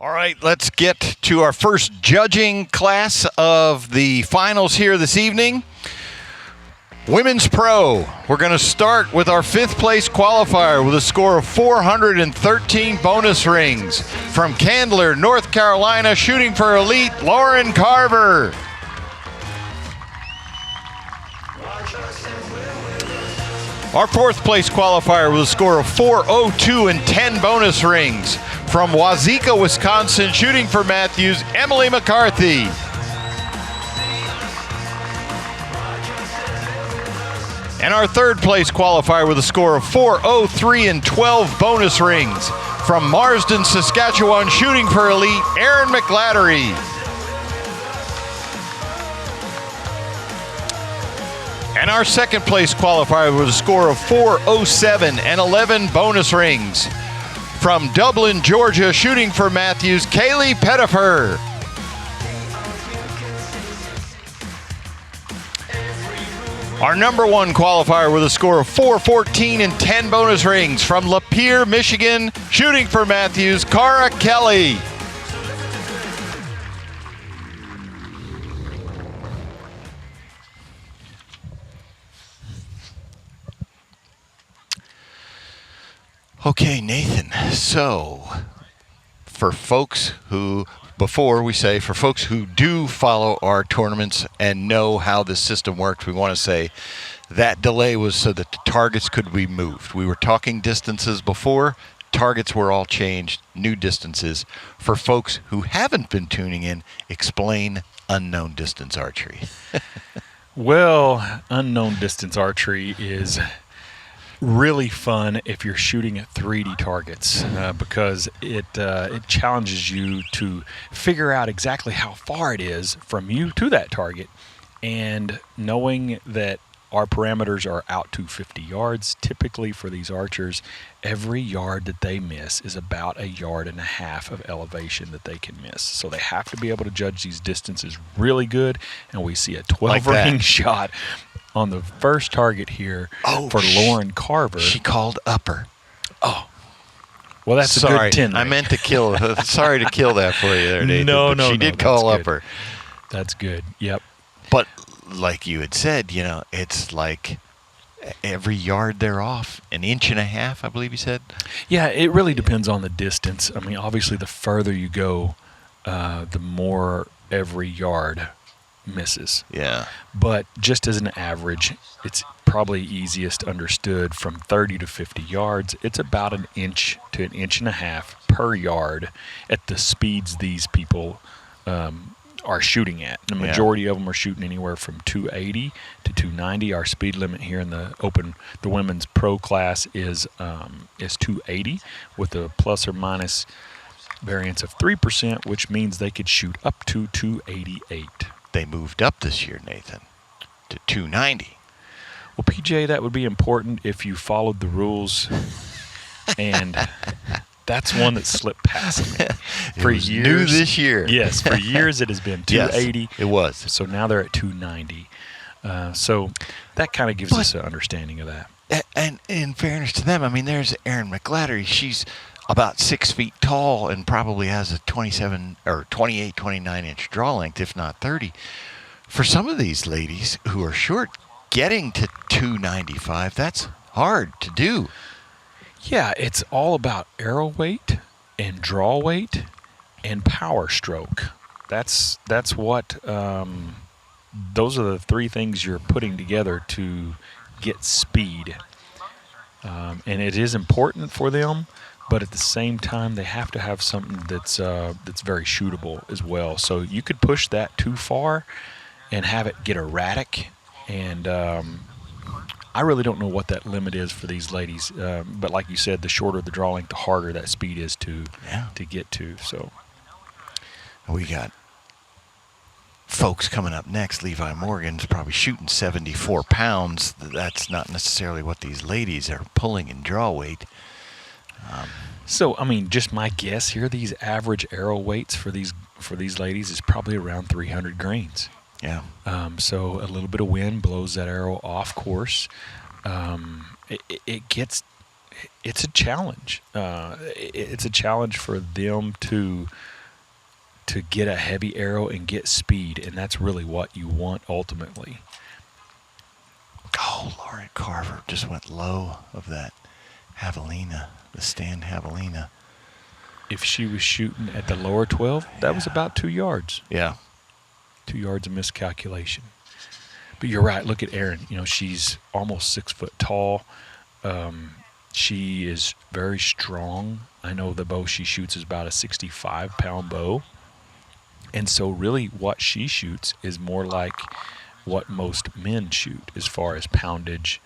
All right, let's get to our first judging class of the finals here this evening. Women's Pro. We're going to start with our fifth place qualifier with a score of 413 bonus rings. From Candler, North Carolina, shooting for elite, Lauren Carver. Our fourth place qualifier with a score of 402 and 10 bonus rings. From Wazeeka, Wisconsin, shooting for Matthews, Emily McCarthy. And our third place qualifier with a score of 403 and 12 bonus rings. From Marsden, Saskatchewan, shooting for elite, Erin McGladdery. And our second place qualifier with a score of 407 and 11 bonus rings. From Dublin, Georgia, shooting for Matthews, Kailey Pettepher. Our number one qualifier with a score of 414 and 10 bonus rings. From Lapeer, Michigan, shooting for Matthews, Cara Kelly. Okay, Nathan, so for folks who, before we say, for folks who do follow our tournaments and know how this system works, we want to say that delay was so that the targets could be moved. We were talking distances before, targets were all changed, new distances. For folks who haven't been tuning in, explain unknown distance archery. Well, unknown distance archery is really fun if you're shooting at 3D targets because it challenges you to figure out exactly how far it is from you to that target. And knowing that our parameters are out to 50 yards, typically for these archers, every yard that they miss is about 1.5 yards of elevation that they can miss. So they have to be able to judge these distances really good, and we see a 12-ring shot on the first target here for Lauren Carver. She called upper. Oh. Well, that's a good 10. I meant to kill. Sorry to kill that for you there, Nathan. No, she did call upper. That's good. Yep. But like you had said, you know, it's like every yard they're off, 1.5 inches, I believe you said. Yeah, it really depends on the distance. I mean, obviously, the further you go, the more every yard misses. Yeah. But just as an average, it's probably easiest understood from 30 to 50 yards. It's about 1 inch to 1.5 inches per yard at the speeds these people are shooting at. The majority of them are shooting anywhere from 280 to 290. Our speed limit here in the women's pro class is 280 with a plus or minus variance of 3%, which means they could shoot up to 288. They moved up this year, Nathan, to 290. Well, PJ, that would be important if you followed the rules, and that's one that slipped past me. For years, new this year. Yes, for years it has been 280. Yes, it was. So now they're at 290. So that kind of gives us an understanding of that. And in fairness to them, I mean, there's Erin McGladdery. She's about 6 feet tall and probably has a 27 or 28, 29-inch draw length, if not 30. For some of these ladies who are short, getting to 295, that's hard to do. Yeah, it's all about arrow weight and draw weight and power stroke. That's what those are the three things you're putting together to get speed. And it is important for them, but at the same time, they have to have something that's very shootable as well. So you could push that too far and have it get erratic. And I really don't know what that limit is for these ladies. But like you said, the shorter the draw length, the harder that speed is to get to. So we got folks coming up next. Levi Morgan's probably shooting 74 pounds. That's not necessarily what these ladies are pulling in draw weight. So, I mean, just my guess here, these average arrow weights for these ladies is probably around 300 grains. Yeah. So a little bit of wind blows that arrow off course. It gets it's a challenge. It's a challenge for them to get a heavy arrow and get speed, and that's really what you want ultimately. Oh, Lauren Carver just went low of that javelina, the stand javelina. If she was shooting at the lower 12, that was about 2 yards. Yeah. 2 yards of miscalculation. But you're right. Look at Erin. You know, she's almost 6 foot tall. She is very strong. I know the bow she shoots is about a 65-pound bow. And so really what she shoots is more like what most men shoot as far as poundage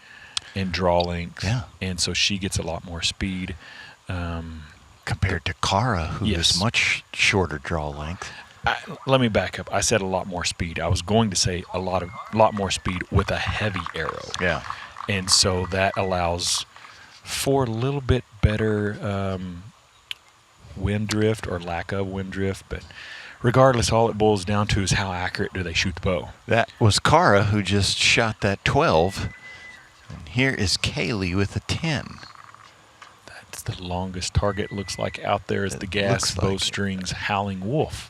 and draw length. Yeah. And so she gets a lot more speed. Compared to Cara, who Yes. is much shorter draw length. Let me back up. I said a lot more speed. I was going to say a lot more speed with a heavy arrow. Yeah. And so that allows for a little bit better wind drift or lack of wind drift. But regardless, all it boils down to is how accurate do they shoot the bow. That was Cara who just shot that 12. And here is Kailey with a 10. That's the longest target, looks like, out there is It the gas looks like it. bowstrings Howling Wolf.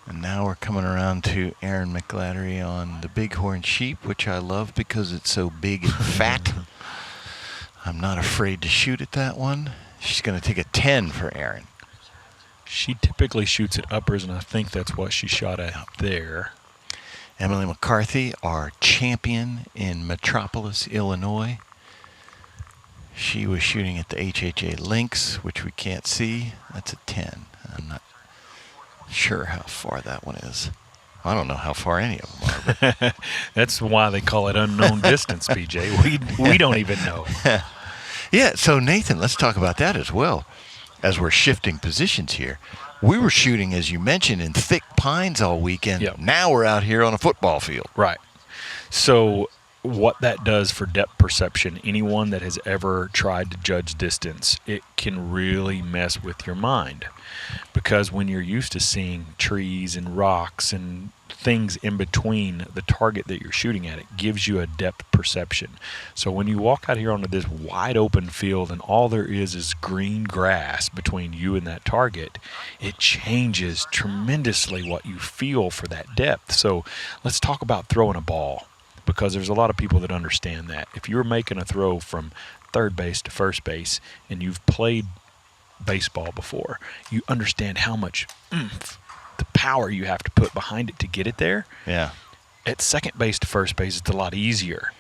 And now we're coming around to Erin McGladdery on the bighorn sheep, which I love because it's so big and fat. I'm not afraid to shoot at that one. She's going to take a 10 for Erin. She typically shoots at uppers, and I think that's what she shot at there. Emily McCarthy, our champion in Metropolis, Illinois. She was shooting at the HHA Lynx, which we can't see. That's a 10. I'm not sure how far that one is. I don't know how far any of them are. But That's why they call it unknown distance, BJ. We don't even know. yeah, so Nathan, let's talk about that as well. As we're shifting positions here. We were shooting, as you mentioned, in thick pines all weekend. Yep. Now we're out here on a football field. Right. So what that does for depth perception, anyone that has ever tried to judge distance, it can really mess with your mind. Because when you're used to seeing trees and rocks and things in between the target that you're shooting at, it gives you a depth perception. So when you walk out here onto this wide open field and all there is green grass between you and that target, it changes tremendously what you feel for that depth. So let's talk about throwing a ball, because there's a lot of people that understand that. If you're making a throw from third base to first base and you've played baseball before, you understand how much oomph, the power you have to put behind it to get it there. Yeah. At second base to first base, it's a lot easier.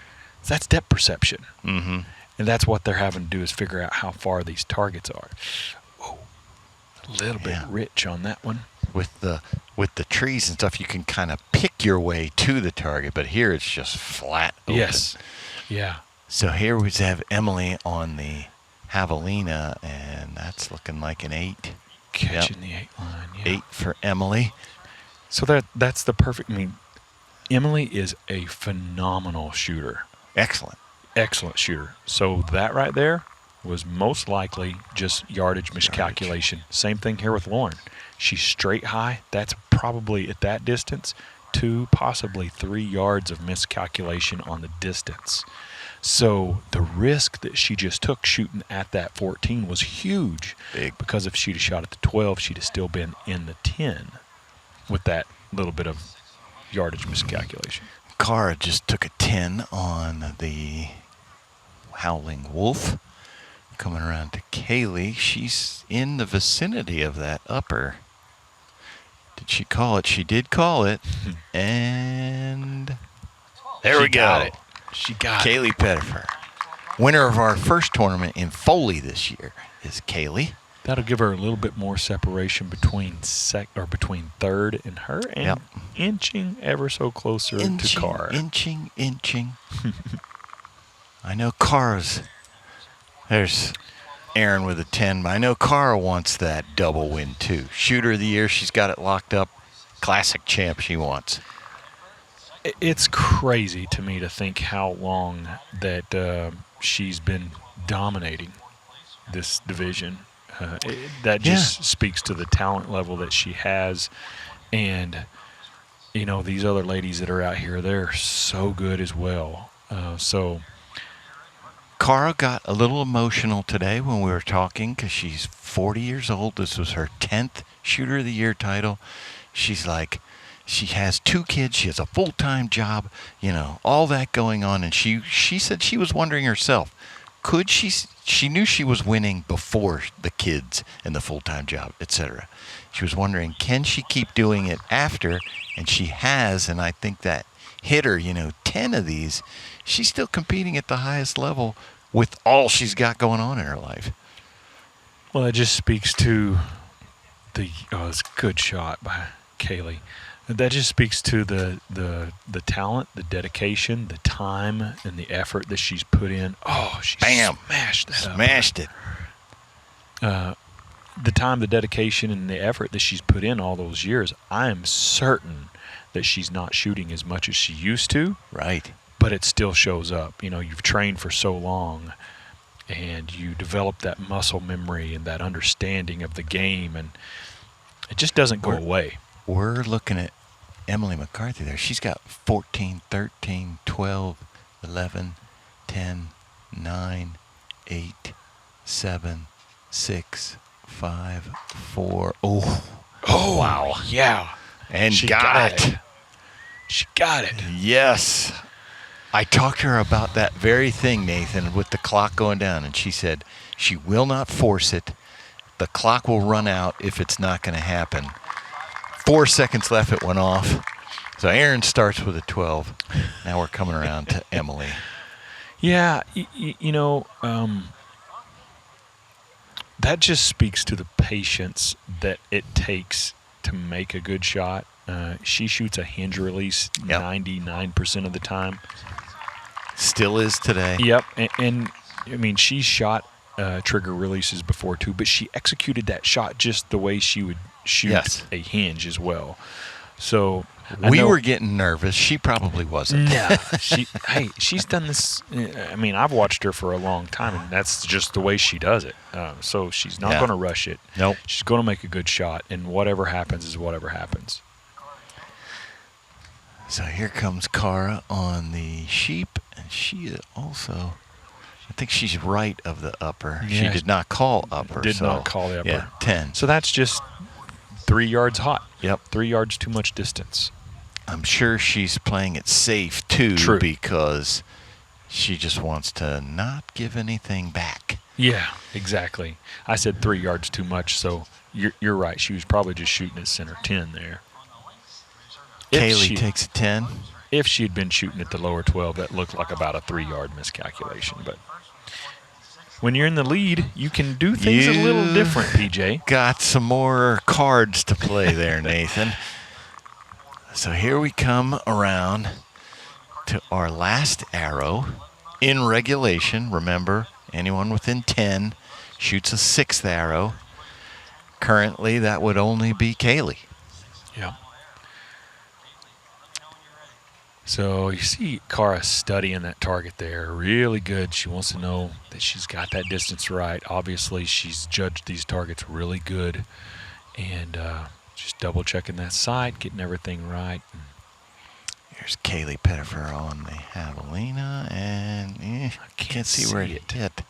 So that's depth perception. Mm-hmm. And that's what they're having to do, is figure out how far these targets are. Whoa, a little bit rich on that one. With the trees and stuff, you can kind of pick your way to the target, but here it's just flat open. Yes. Yeah. So here we have Emily on the javelina, and that's looking like an 8. Catching the 8 line. Yeah. 8 for Emily. So that's the perfect. I mean, Emily is a phenomenal shooter. Excellent. Excellent shooter. So that right there was most likely just yardage miscalculation. Same thing here with Lauren. She's straight high. That's probably at that distance 2, possibly 3 yards of miscalculation on the distance. So the risk that she just took shooting at that 14 was huge. Big. Because if she'd have shot at the 12, she'd have still been in the 10 with that little bit of yardage miscalculation. Cara just took a 10 on the Howling Wolf. Coming around to Kailey. She's in the vicinity of that upper. Did she call it? She did call it. And there we go. She got it. Kailey Pettepher. Winner of our first tournament in Foley this year is Kailey. That'll give her a little bit more separation between between third and her, and inching ever so closer to Cara. Inching. I know Cara's. There's Erin with a 10. I know Cara wants that double win too. Shooter of the year, she's got it locked up. Classic champ she wants. It's crazy to me to think how long that she's been dominating this division. That just speaks to the talent level that she has. And, you know, these other ladies that are out here, they're so good as well. So Cara got a little emotional today when we were talking because she's 40 years old. This was her 10th Shooter of the Year title. She's like, she has 2 kids. She has a full-time job, all that going on. And she said she was wondering herself, could she knew she was winning before the kids and the full-time job, etc. She was wondering, can she keep doing it after? And she has, and I think that hit her, 10 of these. She's still competing at the highest level with all she's got going on in her life. Well, that just speaks to it's a good shot by Kailey. That just speaks to the talent, the dedication, the time, and the effort that she's put in. Oh, she smashed it. The time, the dedication, and the effort that she's put in all those years, I am certain that she's not shooting as much as she used to. Right. But it still shows up. You've trained for so long, and you develop that muscle memory and that understanding of the game, and it just doesn't go away. We're looking at Emily McCarthy there. She's got 14, 13, 12, 11, 10, 9, 8, 7, 6, 5, 4. Oh, wow. Yeah. And she got it. She got it. Yes. I talked to her about that very thing, Nathan, with the clock going down, and she said she will not force it. The clock will run out if it's not going to happen. 4 seconds left, it went off. So Erin starts with a 12. Now we're coming around to Emily. Yeah, that just speaks to the patience that it takes to make a good shot. She shoots a hinge release 99% of the time. Still is today. Yep, and I mean, she's shot trigger releases before too, but she executed that shot just the way she would shoot a hinge as well. So we were getting nervous. She probably wasn't. No, she's done this. I mean, I've watched her for a long time, and that's just the way she does it. So she's not going to rush it. Nope. She's going to make a good shot, and whatever happens is whatever happens. So here comes Cara on the sheep, and she also, I think she's right of the upper. Yeah. She did not call upper. Did not call the upper. Yeah, 10. So that's just 3 yards hot. Yep. 3 yards too much distance. I'm sure she's playing it safe, too, True. Because she just wants to not give anything back. Yeah, exactly. I said 3 yards too much, so you're right. She was probably just shooting at center 10 there. Kailey takes a 10. If she had been shooting at the lower 12, that looked like about a 3-yard miscalculation. But when you're in the lead, you can do things a little different, PJ. Got some more cards to play there, Nathan. So here we come around to our last arrow in regulation. Remember, anyone within 10 shoots a 6th arrow. Currently, that would only be Kailey. Yeah. So you see Cara studying that target there. Really good. She wants to know that she's got that distance right. Obviously, she's judged these targets really good. And just double-checking that sight, getting everything right. Here's Kailey Pettepher on the javelina, and I can't see where it hit.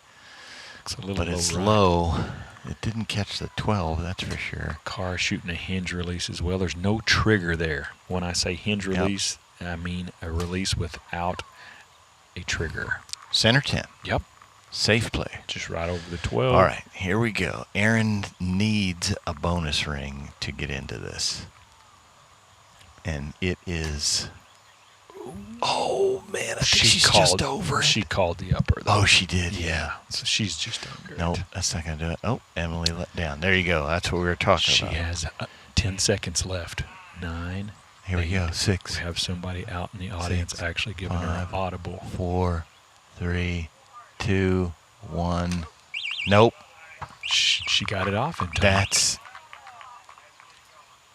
It's a little but it's low. It didn't catch the 12, that's for sure. Cara shooting a hinge release as well. There's no trigger there. When I say hinge release, I mean a release without a trigger. Center 10. Yep. Safe play. Just right over the 12. All right, here we go. Erin needs a bonus ring to get into this. And it is... Oh, man, I think she's just over it. She called the upper, though. Oh, she did, yeah. So she's just under it. Nope, that's not going to do it. Oh, Emily let down. There you go. That's what we were talking about. She has 10 seconds left. 9. Here we go. 6. We have somebody out in the audience 6, actually giving 5, her an audible. 4, 3, 2, 1. Nope. She got it off in time. That's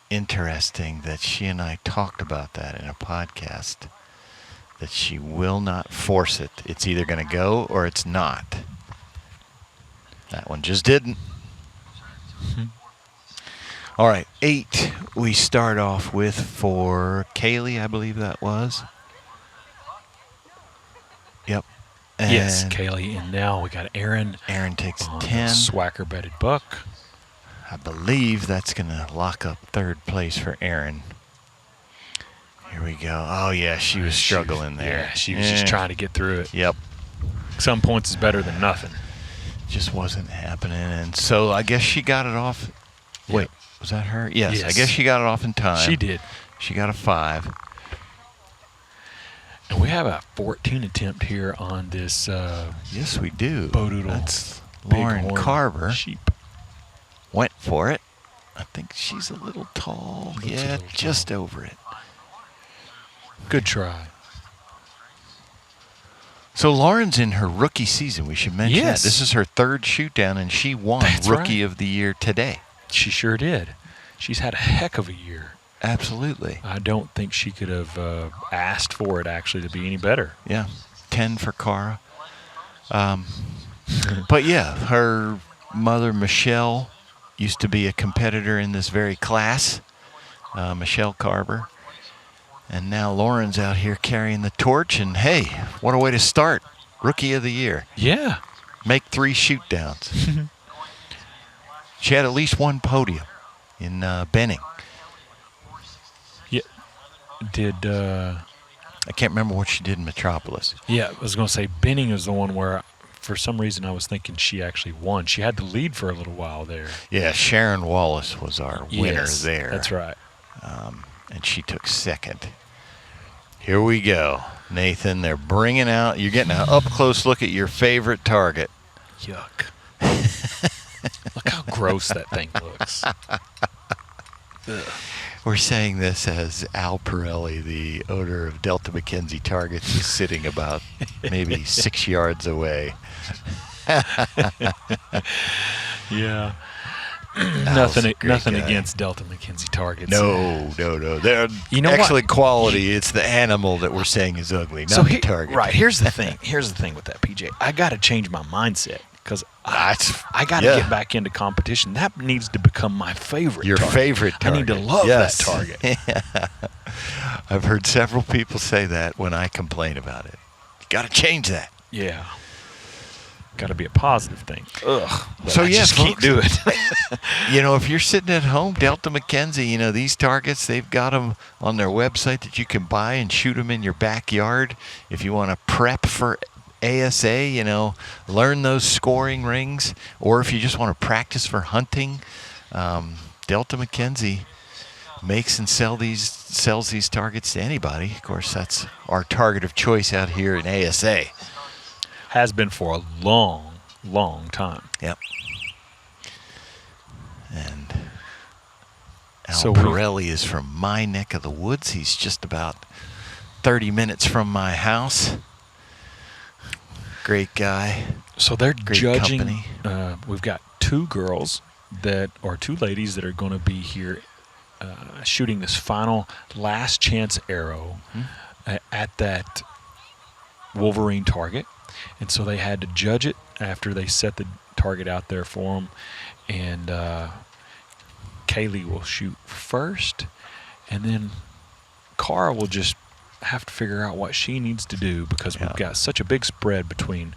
interesting that she and I talked about that in a podcast, that she will not force it. It's either going to go or it's not. That one just didn't. All right, 8 we start off with for Kailey, I believe that was. Yep. Yes, Kailey. And now we got Erin. Erin takes on 10. the Swacker bedded buck. I believe that's going to lock up third place for Erin. Here we go. Oh, yeah, she was struggling there. Yeah, she was just trying to get through it. Yep. Some points is better than nothing. Just wasn't happening. And so I guess she got it off. Wait, was that her? Yes, I guess she got it off in time. She did. She got a 5. And we have a 14 attempt here on this. Yes, we do. Bodoodle. That's Lauren Carver. Sheep. Went for it. I think she's a little tall. Yeah, just over it. Good try. So Lauren's in her rookie season. We should mention Yes. that. This is her 3rd shoot down, and she won That's Rookie right. of the Year today. She sure did. She's had a heck of a year. Absolutely. I don't think she could have asked for it actually to be any better. Yeah, 10 for Cara. But yeah, her mother, Michelle, used to be a competitor in this very class, Michelle Carver. And now Lauren's out here carrying the torch, and hey, what a way to start. Rookie of the Year. Yeah. Make 3 shoot downs. She had at least 1 podium in Benning. Yeah. Did I can't remember what she did in Metropolis. yeah, I was going to say Benning is the one where for some reason I was thinking she actually won. She had the lead for a little while there. Yeah, Sharon Wallace was our winner there. That's right. And she took 2nd. Here we go, Nathan. They're bringing out. You're getting an up close look at your favorite target. Yuck. Look how gross that thing looks. Ugh. We're saying this as Al Pirelli, the owner of Delta McKenzie Targets, is sitting about maybe 6 yards away. Yeah. Al's a great Nothing guy. against Delta McKenzie Targets. No. They're excellent quality. It's the animal that we're saying is ugly, not the target. Right. Here's the thing. Here's the thing with that, PJ. I got to change my mindset because I got to get back into competition. That needs to become my favorite. Your target. favorite target. I need to love that target. I've heard several people say that when I complain about it. You got to change that. Yeah. Got to be a positive thing. Ugh. So I yes, just can't do it. If you're sitting at home, Delta McKenzie, these targets, they've got them on their website that you can buy and shoot them in your backyard. If you want to prep for ASA, learn those scoring rings, or if you just want to practice for hunting, Delta McKenzie makes and sells these targets to anybody. Of course, that's our target of choice out here in ASA. Has been for a long, long time. Yep. And Al So Pirelli is from my neck of the woods. He's just about 30 minutes from my house. Great guy. So they're Great judging. company. We've got 2 girls or 2 ladies that are going to be here shooting this final last chance arrow at that Wolverine target. And so they had to judge it after they set the target out there for them. And Kailey will shoot first. And then Cara will just have to figure out what she needs to do because we've got such a big spread between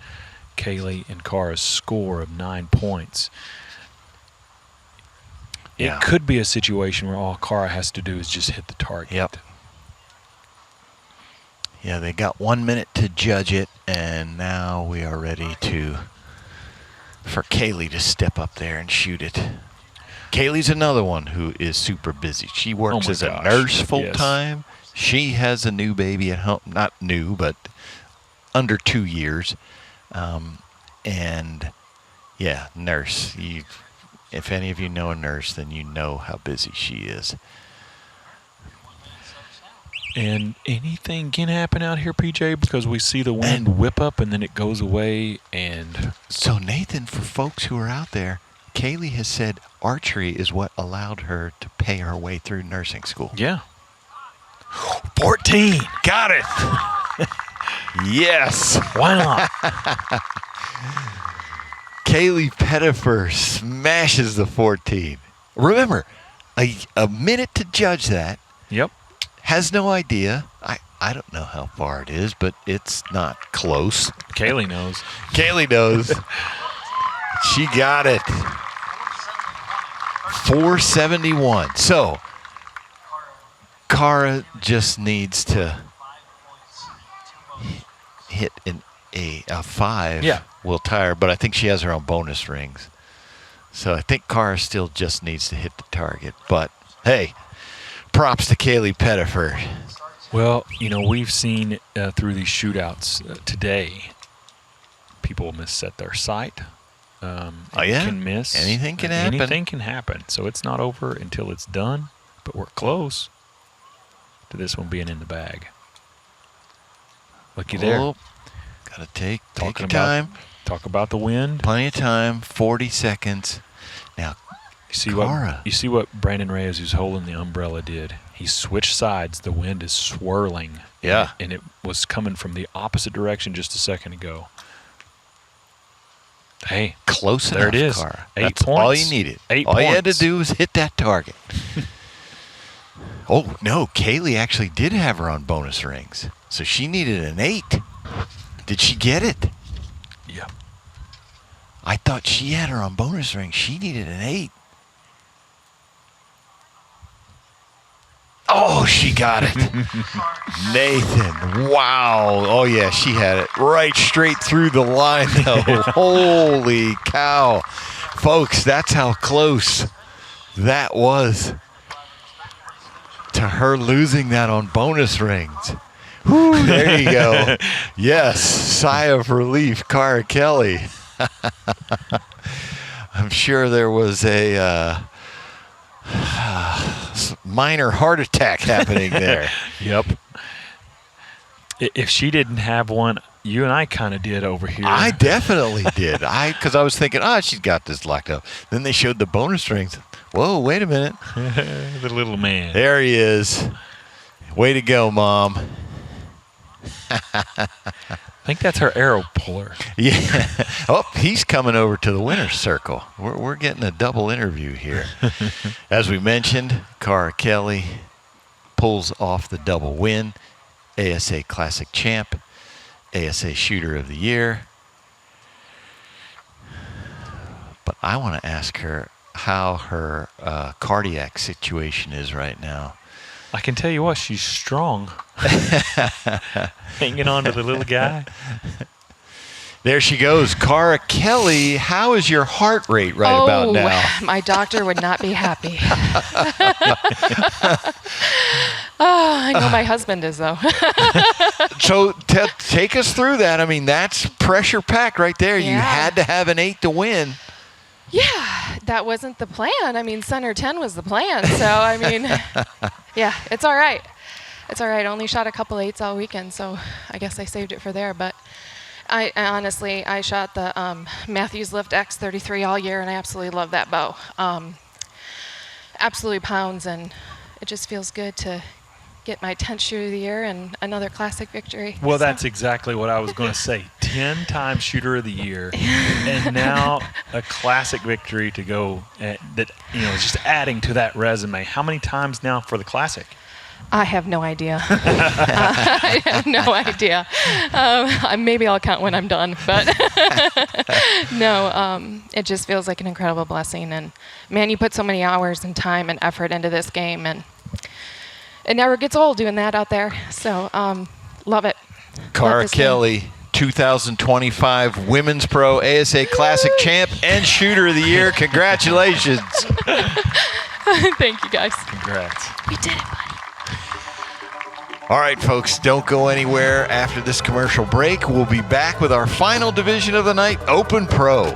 Kailey and Cara's score of 9 points. It could be a situation where all Cara has to do is just hit the target. Yep. Yeah, they got 1 minute to judge it, and now we are ready for Kailey to step up there and shoot it. Kailey's another one who is super busy. She works as a nurse full time. She has a new baby at home. Not new, but under 2 years. And yeah, nurse. If any of you know a nurse, then you know how busy she is. And anything can happen out here, PJ, because we see the wind whip up and then it goes away. And so, Nathan, for folks who are out there, Kailey has said archery is what allowed her to pay her way through nursing school. Yeah. 14. Got it. Yes. Why not? Kailey Pettepher smashes the 14. Remember, a minute to judge that. Yep. Has no idea. I don't know how far it is, but it's not close. Kailey knows. Kailey knows. She got it. 471. So, Cara just needs to hit a 5. Yeah. Will tie her, but I think she has her own bonus rings. So I think Cara still just needs to hit the target. But, hey, props to Kailey Pettepher. Well, we've seen through these shootouts today, people misset their sight. Can miss. Anything can happen. Anything can happen. So it's not over until it's done, but we're close to this one being in the bag. Looky there. Got to take your time. Talk about the wind. Plenty of time. 40 seconds. Now, you see what Brandon Reyes, who's holding the umbrella, did? He switched sides. The wind is swirling. Yeah. And it was coming from the opposite direction just a second ago. Hey, close enough, there it is. Cara. 8 That's points. all you needed. 8 all points. you had to do was hit that target. Oh, no. Kailey actually did have her on bonus rings. So she needed an 8. Did she get it? Yeah. I thought she had her on bonus rings. She needed an 8. Oh, she got it. Nathan, wow. Oh, yeah, she had it right straight through the line, though. Holy cow. Folks, that's how close that was to her losing that on bonus rings. Whew, there you go. Yes, sigh of relief, Cara Kelly. I'm sure there was a minor heart attack happening there. Yep. If she didn't have one, you and I kind of did over here. I definitely did. Because I was thinking, she's got this locked up. Then they showed the bonus rings. Whoa, wait a minute. The little man. There he is. Way to go, Mom. I think that's her arrow puller. Yeah. Oh, he's coming over to the winner's circle. We're getting a double interview here. As we mentioned, Cara Kelly pulls off the double win. ASA Classic Champ, ASA Shooter of the Year. But I want to ask her how her cardiac situation is right now. I can tell you what, she's strong. Hanging on to the little guy. There she goes. Cara Kelly, how is your heart rate about now? My doctor would not be happy. I know my husband is, though. So take us through that. I mean, that's pressure packed right there. Yeah. You had to have an 8 to win. Yeah, that wasn't the plan. I mean, center 10 was the plan. So, I mean, yeah, it's all right. It's all right. I only shot a couple 8s all weekend, so I guess I saved it for there. But I honestly shot the Matthews Lift X33 all year, and I absolutely love that bow. Absolutely pounds, and it just feels good to get my 10th shooter of the year and another classic victory. Well, that's exactly what I was going to say. 10-time shooter of the year, and now a classic victory to go. That is just adding to that resume. How many times now for the classic? I have no idea. I have no idea. Maybe I'll count when I'm done, but no, it just feels like an incredible blessing. And man, you put so many hours and time and effort into this game, and it never gets old doing that out there. So love it. Cara Kelly, 2025 Women's Pro ASA Classic Champ and Shooter of the Year. Congratulations. Thank you, guys. Congrats. We did it, buddy. All right, folks, don't go anywhere. After this commercial break, we'll be back with our final division of the night, Open Pro.